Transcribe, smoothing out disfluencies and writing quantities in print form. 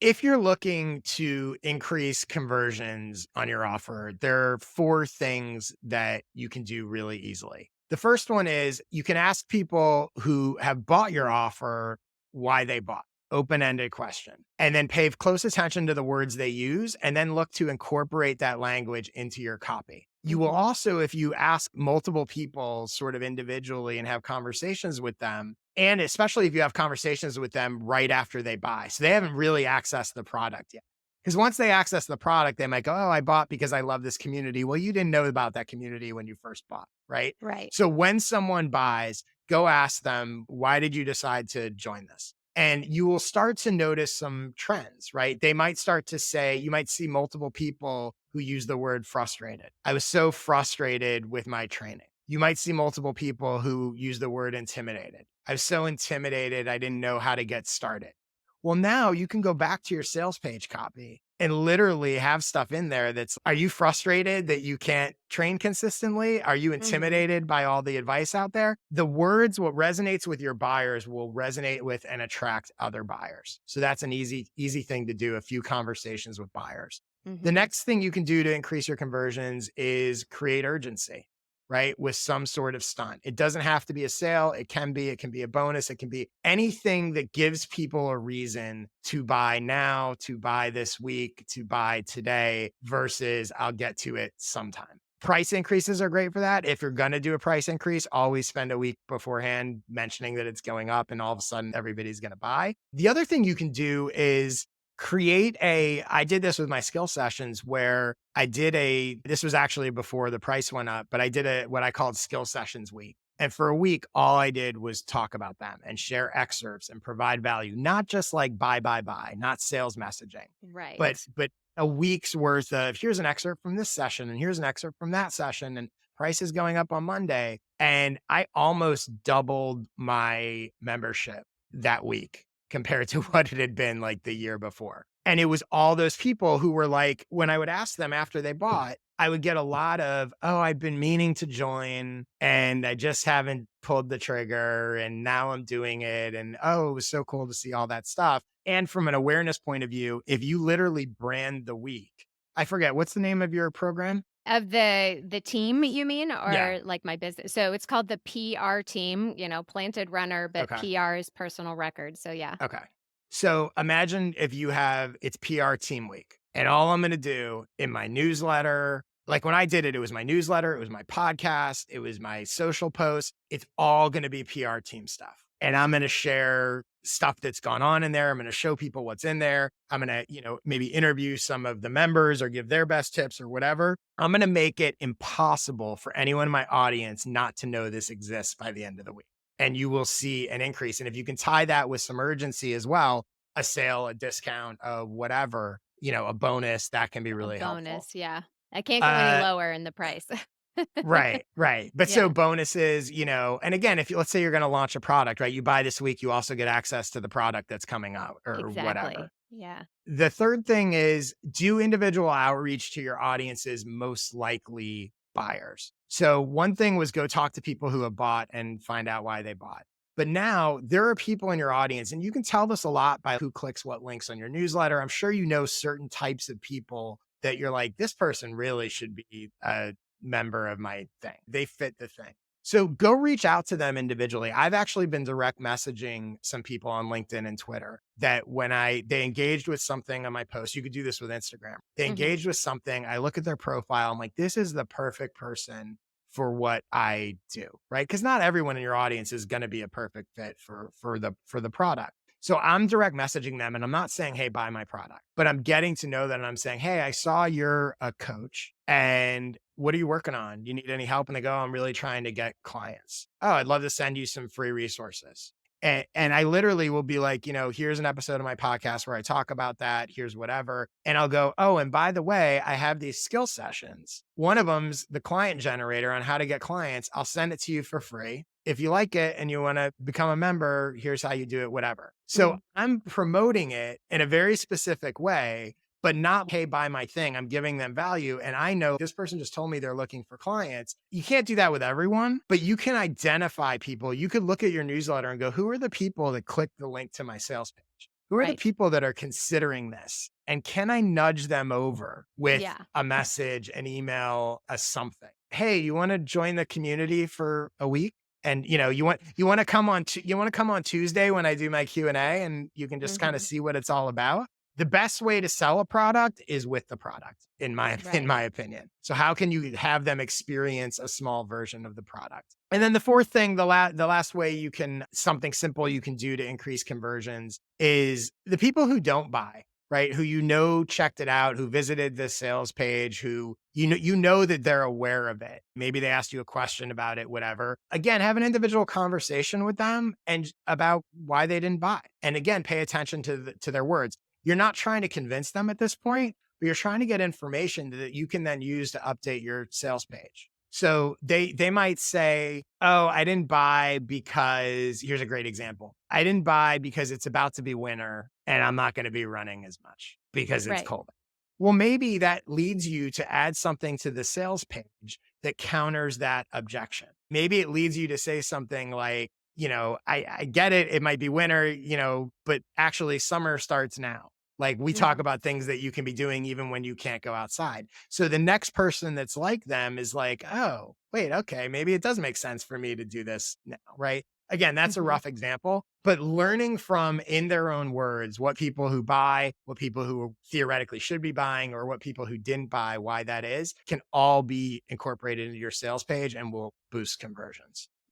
If you're looking to increase conversions on your offer, there are 4 things that you can do really easily. The first one is you can ask people who have bought your offer why they bought. Open-ended question. And then pay close attention to the words they use and then look to incorporate that language into your copy. You will Mhm. also, if you ask multiple people sort of individually and have conversations with them, and especially if you have conversations with them right after they buy. So they haven't really accessed the product yet. Because once they access the product, they might go, oh, I bought because I love this community. Well, you didn't know about that community when you first bought, right? Right. So when someone buys, go ask them, why did you decide to join this? And you will start to notice some trends, right? They might start to say, you might see multiple people who use the word frustrated. I was so frustrated with my training. You might see multiple people who use the word intimidated. I was so intimidated, I didn't know how to get started. Well, now you can go back to your sales page copy and literally have stuff in there that's, are you frustrated that you can't train consistently? Are you Mhm. intimidated by all the advice out there? The words, what resonates with your buyers will resonate with and attract other buyers. So that's an easy thing to do, a few conversations with buyers. The Mhm. next thing you can do to increase your conversions is create urgency, right? With some sort of stunt. It doesn't have to be a sale. It can be a bonus. It can be anything that gives people a reason to buy now, to buy this week, to buy today versus I'll get to it sometime. Price increases are great for that. If you're going to do a price increase, always spend a week beforehand mentioning that it's going up and all of a sudden everybody's going to buy. The other thing you can do is I did this with my skill sessions where this was actually before the price went up, but I did what I called skill sessions week. And for a week, all I did was talk about them and share excerpts and provide value, not just like buy, not sales messaging, but, Right. but a week's worth of here's an excerpt from this session and here's an excerpt from that session and price is going up on Monday. And I almost doubled my membership that week compared to what it had been like the year before. And it was all those people who were like, when I would ask them after they bought, I would get a lot of, oh, I've been meaning to join and I just haven't pulled the trigger and now I'm doing it. And oh, it was so cool to see all that stuff. And from an awareness point of view, if you literally brand the week, I forget what's the name of your program? Of the team, you mean, Yeah. or like my business? So it's called the PR team, planted runner, but Okay. PR is personal record. So yeah. Okay. So imagine if it's PR team week and all I'm going to do in my newsletter, like when I did it, it was my newsletter, it was my podcast, it was my social posts. It's all going to be PR team stuff. And I'm going to share stuff that's gone on in there. I'm going to show people what's in there. I'm going to, maybe interview some of the members or give their best tips or whatever. I'm going to make it impossible for anyone in my audience not to know this exists by the end of the week and you will see an increase. And if you can tie that with some urgency as well, a sale, a discount, whatever, a bonus, that can be A really helpful. bonus. Yeah. I can't go any Uh, lower in the price. right, right. But so Yeah. bonuses, and again, if let's say you're going to launch a product, right? You buy this week, you also get access to the product that's coming out or whatever. Exactly. Yeah. The third thing is do individual outreach to your audience's most likely buyers. So one thing was go talk to people who have bought and find out why they bought. But now there are people in your audience, and you can tell this a lot by who clicks what links on your newsletter. I'm sure you know certain types of people that you're like, this person really should be a member of my thing. They fit the thing. So go reach out to them individually. I've actually been direct messaging some people on LinkedIn and Twitter that when they engaged with something on my post, you could do this with Instagram. They Mhm. engaged with something. I look at their profile. I'm like, this is the perfect person for what I do, right? Because not everyone in your audience is going to be a perfect fit for the product. So I'm direct messaging them and I'm not saying, hey, buy my product, but I'm getting to know them and I'm saying, hey, I saw you're a coach and what are you working on? You need any help? And they go, I'm really trying to get clients. Oh, I'd love to send you some free resources. And I literally will be like, here's an episode of my podcast where I talk about that. Here's whatever. And I'll go, oh, and by the way, I have these skill sessions. One of them's the client generator on how to get clients. I'll send it to you for free. If you like it and you want to become a member, here's how you do it, whatever. So Mhm. I'm promoting it in a very specific way but not pay by my thing. I'm giving them value. And I know this person just told me they're looking for clients. You can't do that with everyone, but you can identify people. You could look at your newsletter and go, who are the people that click the link to my sales page? Who are the Right. people that are considering this? And can I nudge them over with Yeah. a message, an email, a something? Hey, you want to join the community for a week? And you want to come on you want to come on Tuesday when I do my Q&A and you can just kind of Mhm. see what it's all about. The best way to sell a product is with the product in my in Right. my opinion. So how can you have them experience a small version of the product? And then the fourth thing, the last way you can something simple you can do to increase conversions is the people who don't buy, right? Who checked it out, who visited the sales page, who you know that they're aware of it. Maybe they asked you a question about it, whatever. Again, have an individual conversation with them and about why they didn't buy. And again, pay attention to their words. You're not trying to convince them at this point, but you're trying to get information that you can then use to update your sales page. So they might say, "Oh, I didn't buy because here's a great example. I didn't buy because it's about to be winter and I'm not going to be running as much because it's Right. cold." Well, maybe that leads you to add something to the sales page that counters that objection. Maybe it leads you to say something like, I get it. It might be winter, but actually summer starts now. Like we talk Mhm. about things that you can be doing even when you can't go outside. So the next person that's like them is like, oh, wait, okay, maybe it does make sense for me to do this now, right? Again, that's a Mhm. rough example, but learning from in their own words what people who buy, what people who theoretically should be buying, or what people who didn't buy, why that is, can all be incorporated into your sales page and will boost conversions.